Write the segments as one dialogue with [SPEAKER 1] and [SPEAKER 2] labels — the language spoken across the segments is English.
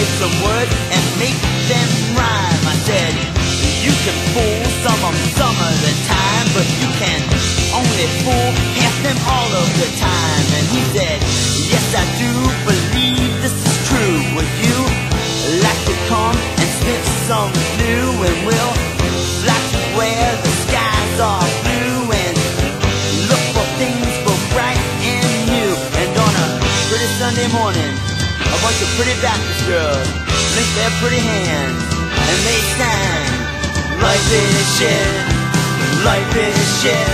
[SPEAKER 1] take some words and make them rhyme. I said, you can fool some of the time, but you can only fool half them all of the time. And he said, yes, I do believe this is true. Would you like to come and spit some blue? And we'll fly to where the skies are blue and look for things both bright and new. And on a pretty Sunday morning, a bunch of pretty Baptist girls link their pretty hands and they sang, life is shit, life is shit,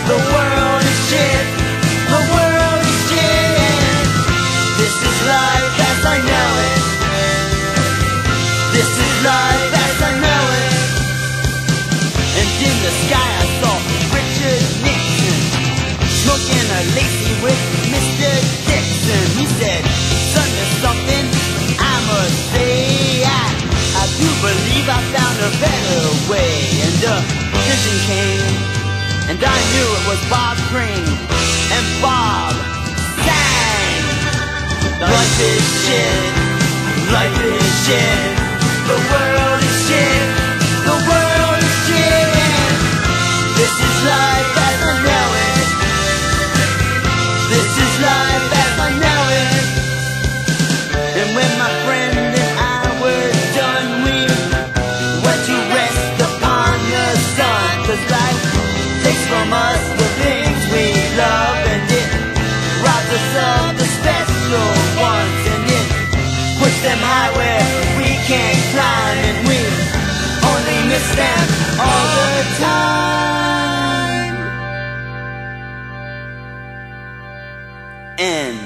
[SPEAKER 1] the world is shit, the world is shit. This is life as I know it, this is life as I know it. And in the sky I saw Richard Nixon smoking a lacy with Mr. Dixon. He said, son, there's something I must say, I do believe I found a better way. And a vision came, and I knew it was Bob Crane. And Bob sang, life is shit, life is shit, the world is shit, the world is shit. This is life as I know it, this is life as I know it. And when my friend and I were done, we went to rest upon the sun. 'Cause life takes from us the things we love, and it robs us of the special ones, and it puts them high where we can't climb, and we only miss them all the time. And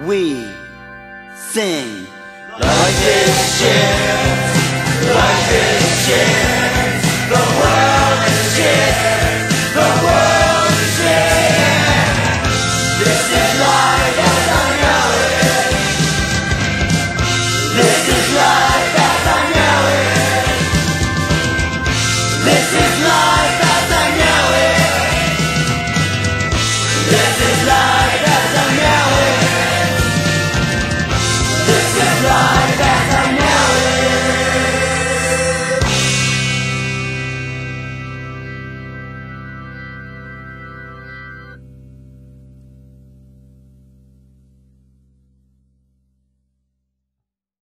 [SPEAKER 1] we sing, life is shit, life is shit.